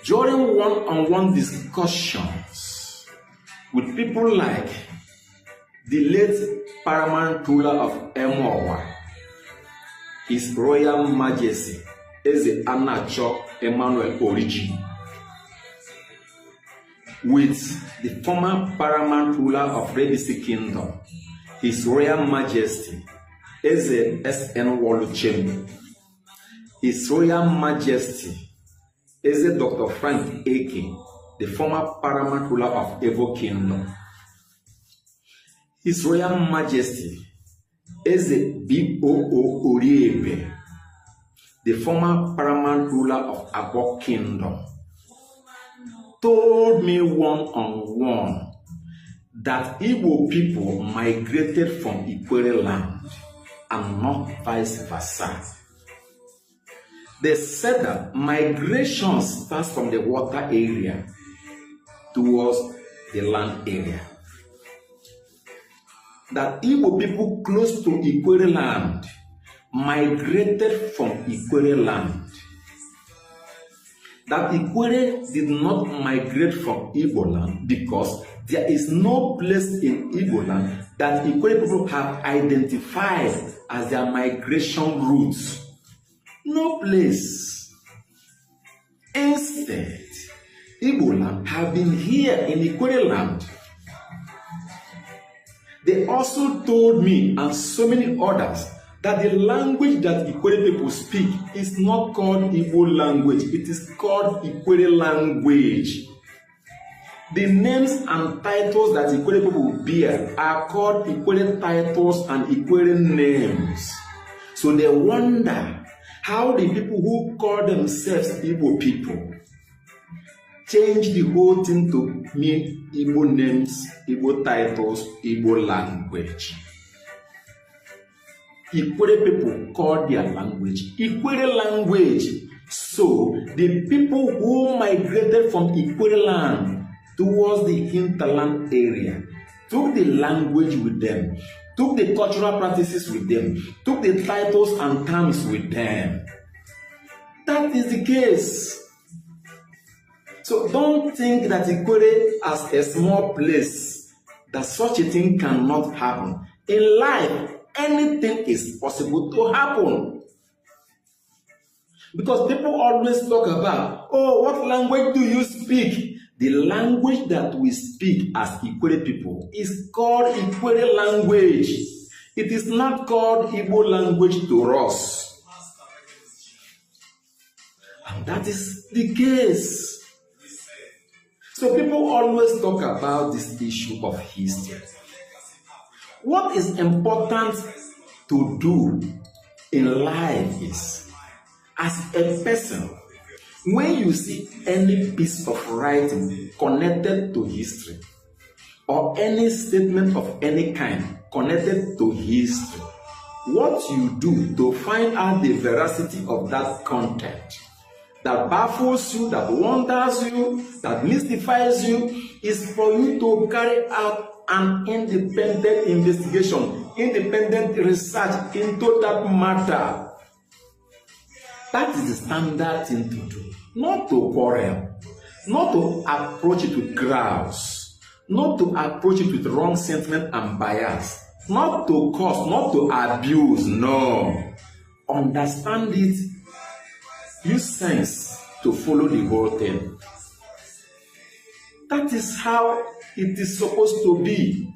During one-on-one discussions with people like the late paramount ruler of Emowa, His Royal Majesty Eze Anacho Emmanuel Oriji, with the former paramount ruler of Redisi Kingdom, His Royal Majesty Eze S.N. Woluchem, His Royal Majesty Eze Dr. Frank Eke, the former paramount ruler of Evo Kingdom, His Royal Majesty Eze B.O.O. Oriebe, the former paramount ruler of Abo Kingdom, told me one-on-one that Igbo people migrated from Ikwerre land and not vice versa. They said that migration starts from the water area towards the land area. That Igbo people close to Ikwerre land migrated from Ikwerre land. That Ikwerre did not migrate from Igbo land because there is no place in Igbo land that Ikwerre people have identified as their migration routes. No place. Instead, Igbo land have been here in Ikwerre land. They also told me and so many others that the language that Ikwerre people speak is not called Igbo language. It is called Ikwerre language. The names and titles that Ikwerre people bear are called Ikwerre titles and Ikwerre names. So they wonder how the people who call themselves Igbo people change the whole thing to mean Igbo names, Igbo titles, Igbo language. Ikwerre people call their language Ikwerre language. So the people who migrated from Ikwerre land towards the hinterland area took the language with them, took the cultural practices with them, took the titles and terms with them. That is the case. So don't think that Ikwerre as a small place, that such a thing cannot happen. In life, anything is possible to happen. Because people always talk about, oh, what language do you speak? The language that we speak as Ikwerre people is called Ikwerre language. It is not called Igbo language to us. And that is the case. So people always talk about this issue of history. What is important to do in life is, as a person, when you see any piece of writing connected to history, or any statement of any kind connected to history, what you do to find out the veracity of that content that baffles you, that wonders you, that mystifies you, is for you to carry out an independent investigation, independent research into that matter. That is the standard thing to do. Not to quarrel, not to approach it with grouse, not to approach it with wrong sentiment and bias, not to curse, not to abuse, no. Understand it, use sense to follow the whole thing. That is how it is supposed to be.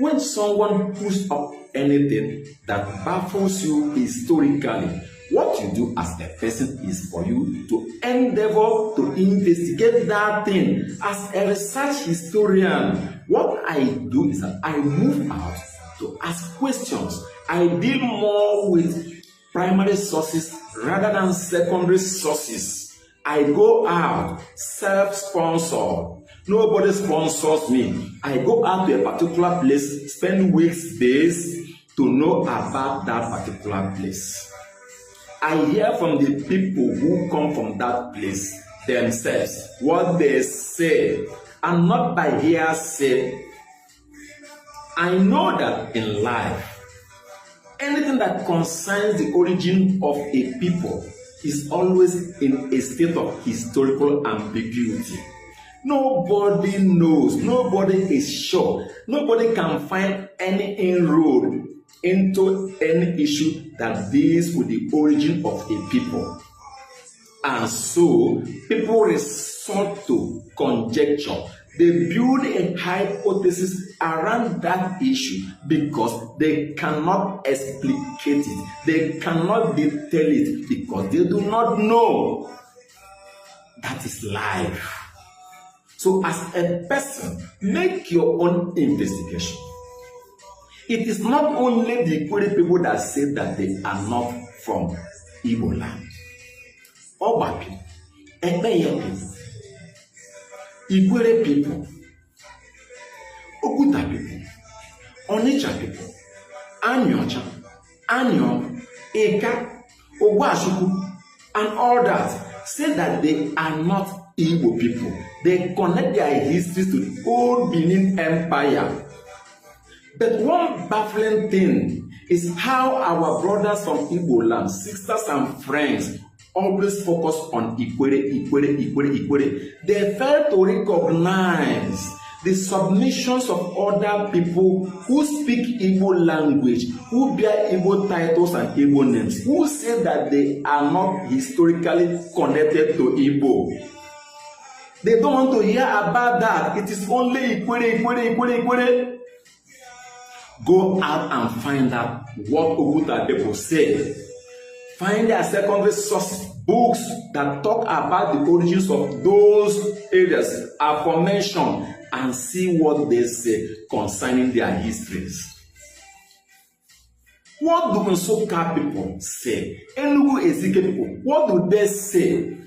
When someone puts up anything that baffles you historically, what you do as a person is for you to endeavor to investigate that thing. As a research historian, what I do is that I move out to ask questions. I deal more with primary sources rather than secondary sources. I go out self-sponsored. Nobody sponsors me. I go out to a particular place, spend weeks, days to know about that particular place. I hear from the people who come from that place themselves what they say, and not by hearsay. I know that in life, anything that concerns the origin of a people is always in a state of historical ambiguity. Nobody knows, nobody is sure, nobody can find any inroad into any issue that deals with the origin of a people. And so, people resort to conjecture. They build a hypothesis around that issue because they cannot explicate it. They cannot detail it because they do not know. That is life. So as a person, make your own investigation. It is not only the Ikwerre people that say that they are not from Igbo land. Oba people, Ekpeye people, Ikwerre people, Oguta people, Onitsha people, Anyocha, Anyom, Eka, Ogwashuku, and all that say that they are not Igbo people. They connect their histories to the old Benin Empire. But one baffling thing is how our brothers from Igbo land, sisters and friends, always focus on Ikwerre. They fail to recognize the submissions of other people who speak Igbo language, who bear Igbo titles and Igbo names, who say that they are not historically connected to Igbo. They don't want to hear about that. It is only Ikwerre. Go out and find out what Oguta people say. Find their secondary sources, books that talk about the origins of those areas aforementioned, and see what they say concerning their histories. What do Nsukka people say? Enugu Ezike people, what do they say?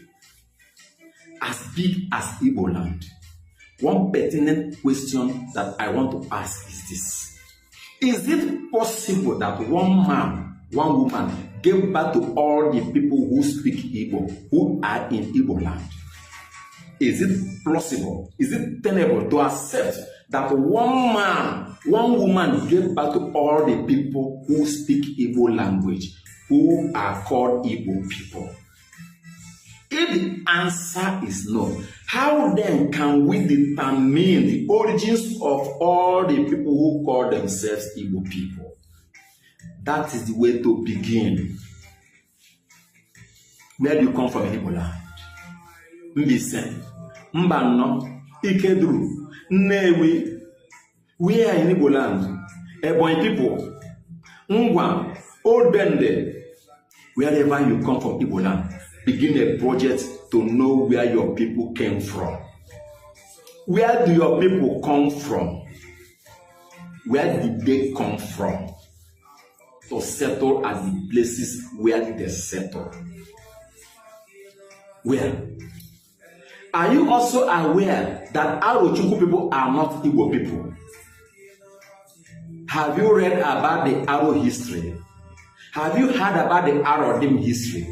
As big as Igbo land. One pertinent question that I want to ask is this. Is it possible that one man, one woman gave birth to all the people who speak Igbo, who are in Igbo land? Is it plausible? Is it tenable to accept that one man, one woman gave birth to all the people who speak Igbo language, who are called Igbo people? If the answer is no, how then can we determine the origins of all the people who call themselves Igbo people? That is the way to begin. Where do you come from in Igbo land? Mbise, Mbano, Ikedru, Nnewi. We are in Igbo land. Ebonyi people, Ngwa, Old Bende. Wherever you come from Igbo land, begin a project to know where your people came from. Where do your people come from? Where did they come from to settle at the places where they settle? Where? Are you also aware that Arochukwu people are not Igbo people? Have you read about the Aro history? Have you heard about the Arodim history?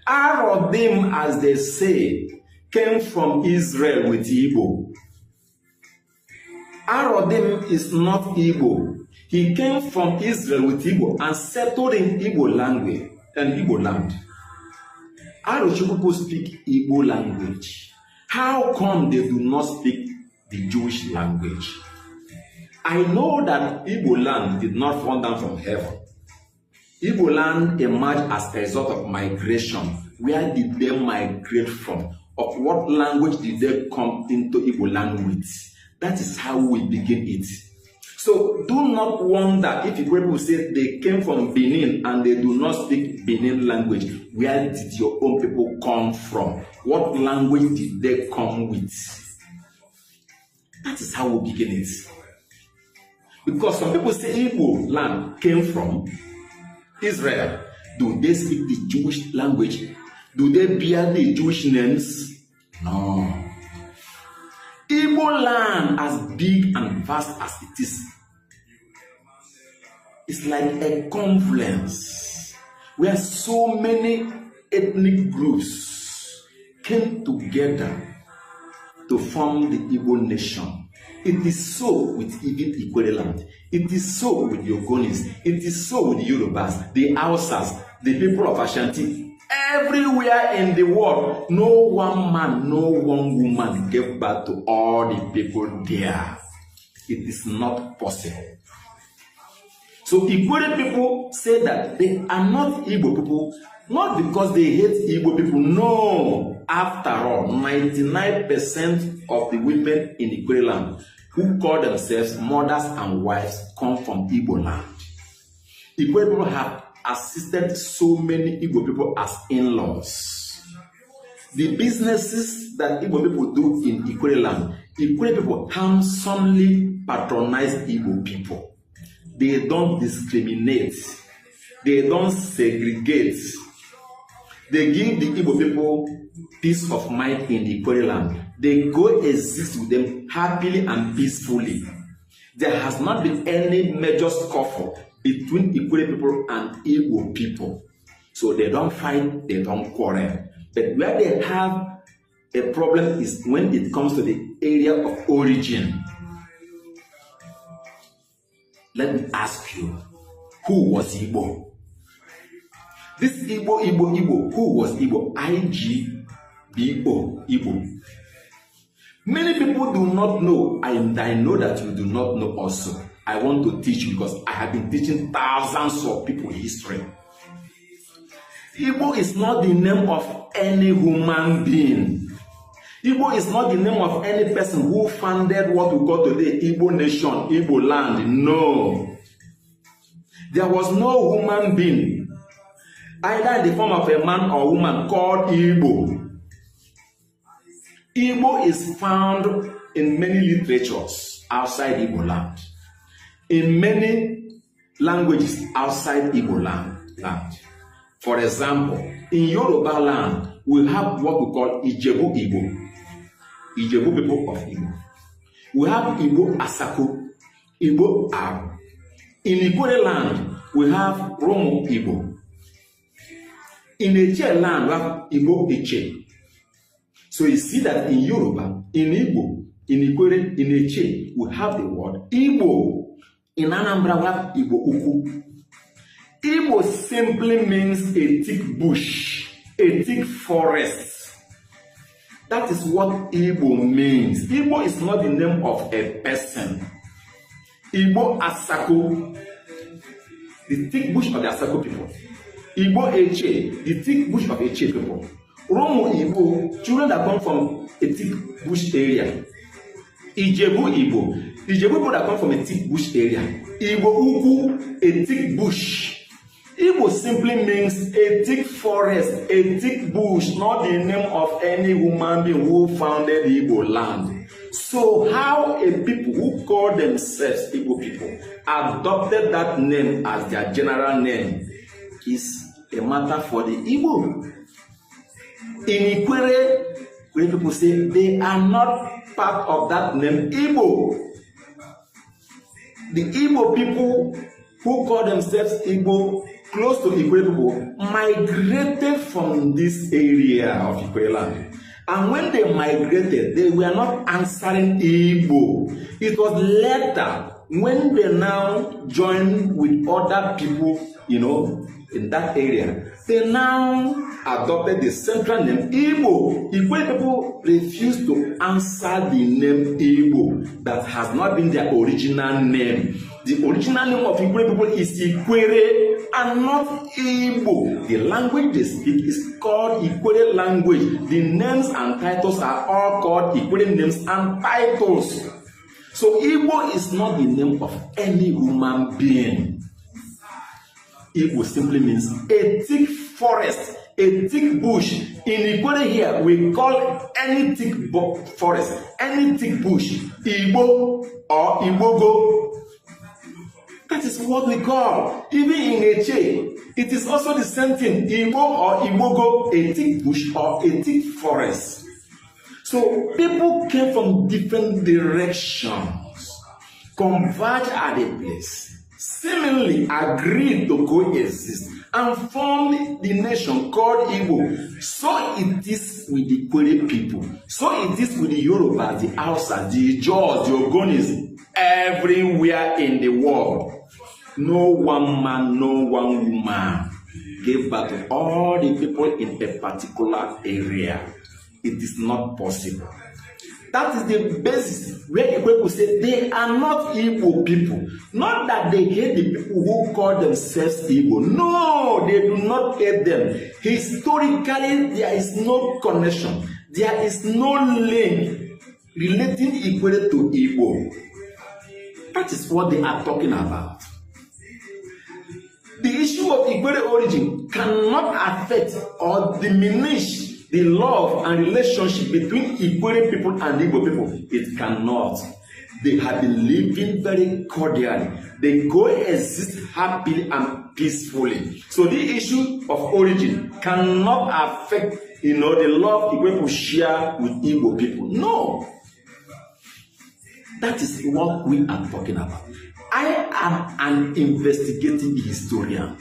Arodim, as they say, came from Israel with Igbo. Arodim is not Igbo. He came from Israel with Igbo and settled in Igbo language and Igbo land. Arochukwu people speak Igbo language. How come they do not speak the Jewish language? I know that Igbo land did not fall down from heaven. Igbo land emerged as a result of migration. Where did they migrate from? Of what language did they come into Igbo land with? That is how we begin it. So do not wonder if Ikwerre people say they came from Benin and they do not speak Benin language. Where did your own people come from? What language did they come with? That is how we begin it. Because some people say Igbo land came from Israel. Do they speak the Jewish language? Do they bear the Jewish names? No. Igbo land, as big and vast as it is like a confluence where so many ethnic groups came together to form the Igbo nation. It is so with even Ikwerre land. It is so with the Ogonis. It is so with the Yorubas, the Hausas, the people of Ashanti. Everywhere in the world, no one man, no one woman gave birth to all the people there. It is not possible. So Ikwerre people say that they are not Igbo people, not because they hate Igbo people. No. After all, 99% of the women in Ikwerre land who call themselves mothers and wives come from Igbo land. Ikwerre people have assisted so many Igbo people as in-laws. The businesses that Igbo people do in Ikwerre land, Ikwerre people handsomely patronize Igbo people. They don't discriminate. They don't segregate. They give the Igbo people peace of mind in the Ikwerre land. They coexist with them happily and peacefully. There has not been any major scuffle between Ikwerre people and Igbo people. So they don't fight, they don't quarrel. But where they have a problem is when it comes to the area of origin. Let me ask you, who was Igbo? This Igbo, who was Igbo? I-G-B-O, Igbo. Many people do not know, and I know that you do not know also. I want to teach you because I have been teaching thousands of people history. Igbo is not the name of any human being. Igbo is not the name of any person who founded what we call today Igbo nation, Igbo land. No. There was no human being, either in the form of a man or woman, called Igbo. Igbo is found in many literatures outside Igbo land, in many languages outside Igbo land. For example, in Yoruba land, we have what we call Ijebu Igbo. Ijebu people of Igbo. We have Igbo Asako, Igbo Aru. In Ikwerre land, we have Romo Igbo. In Eche land, we have Igbo Eche. So you see that in Yoruba, in Igbo, in Ikwerre, in Eche, we have the word Igbo. In Anambra, we have Igbo Uku. Igbo simply means a thick bush, a thick forest. That is what Igbo means. Igbo is not the name of a person. Igbo Asako, the thick bush of the Asako people. Igbo Eche, the thick bush of Eche people. Romo Igbo, children that come from a thick bush area. Ijebu Igbo, the Ijebu people that come from a thick bush area. Igbo Uku, a thick bush. Igbo simply means a thick forest, a thick bush, not the name of any human being who founded the Igbo land. So how a people who call themselves Igbo people adopted that name as their general name is a matter for the Igbo. In Ikwerre, when people say they are not part of that name Igbo. The Igbo people who call themselves Igbo close to Ikwerre people migrated from this area of Ikwerre land. And when they migrated, they were not answering Igbo. It was later when they now joined with other people, in that area, they now adopted the central name Igbo. Ikwerre people refused to answer the name Igbo that has not been their original name. The original name of Ikwerre people is Ikwerre and not Igbo. The language they speak is called Ikwerre language. The names and titles are all called Ikwerre names and titles. So Igbo is not the name of any human being. Igbo simply means a thick forest, a thick bush. In Ikwerre here, we call any thick forest, any thick bush, Igbo or Igbogo. That is what we call. Even in Eche, it is also the same thing, Igbo or Igbogo, a thick bush or a thick forest. So people came from different directions, converged at a place, seemingly agreed to coexist and formed the nation called Igbo. So it is with the Ikwerre people. So it is with the Yorubas, the Hausa, the Jaws, the Ogonis, everywhere in the world. No one man, no one woman. gave birth to all the people in a particular area. It is not possible. That is the basis where people say they are not Igbo people. Not that they hate the people who call themselves Igbo. No, they do not hate them. Historically, there is no connection. There is no link relating Ikwerre to Igbo. That is what they are talking about. The issue of Ikwerre origin cannot affect or diminish the love and relationship between Ikwerre people and Igbo people. It cannot. They have been living very cordially. They coexist happily and peacefully. So the issue of origin cannot affect, the love Igbo people share with Igbo people. No. That is what we are talking about. I am an investigative historian.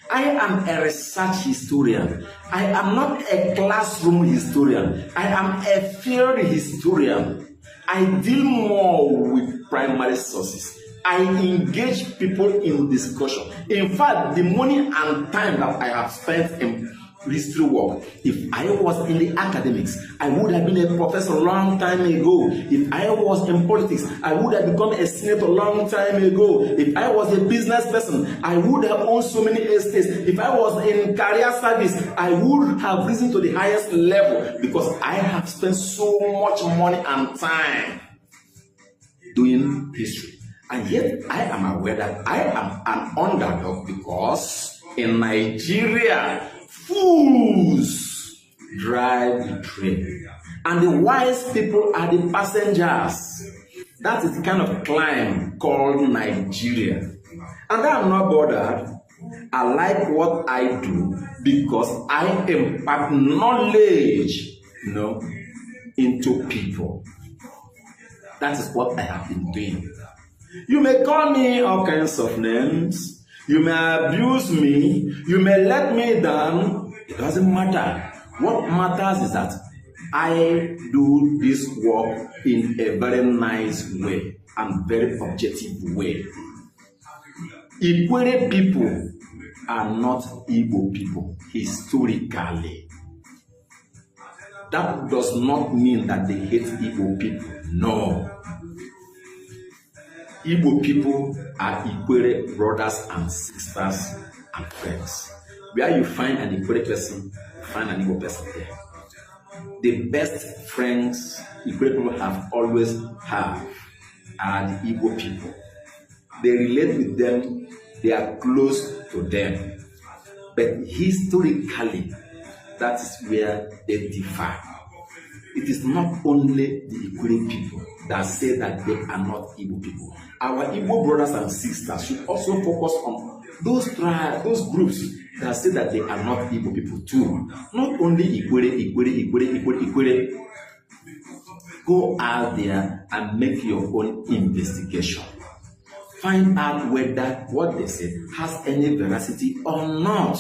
I am a research historian. I am not a classroom historian. I am a field historian. I deal more with primary sources. I engage people in discussion. In fact, the money and time that I have spent in history work, if I was in the academics, I would have been a professor a long time ago. If I was in politics, I would have become a senator a long time ago. If I was a business person, I would have owned so many estates. If I was in career service, I would have risen to the highest level because I have spent so much money and time doing history. And yet, I am aware that I am an underdog because in Nigeria, fools drive the train, and the wise people are the passengers. That is the kind of climb called Nigeria. And I'm not bothered. I like what I do because I impart knowledge, into people. That is what I have been doing. You may call me all kinds of names. You may abuse me. You may let me down. It doesn't matter. What matters is that I do this work in a very nice way and very objective way. Ikwerre people are not Igbo people historically. That does not mean that they hate Igbo people. No. Igbo people are Ikwerre brothers and sisters and friends. Where you find an Ikwerre person, you find an Igbo person there. The best friends Ikwerre people have always had are the Igbo people. They relate with them, they are close to them. But historically, that is where they differ. It is not only the Ikwerre people that say that they are not Igbo people. Our Igbo brothers and sisters should also focus on those tribes, those groups that say that they are not Igbo people too. Not only Ikwerre. Go out there and make your own investigation. Find out whether what they say has any veracity or not.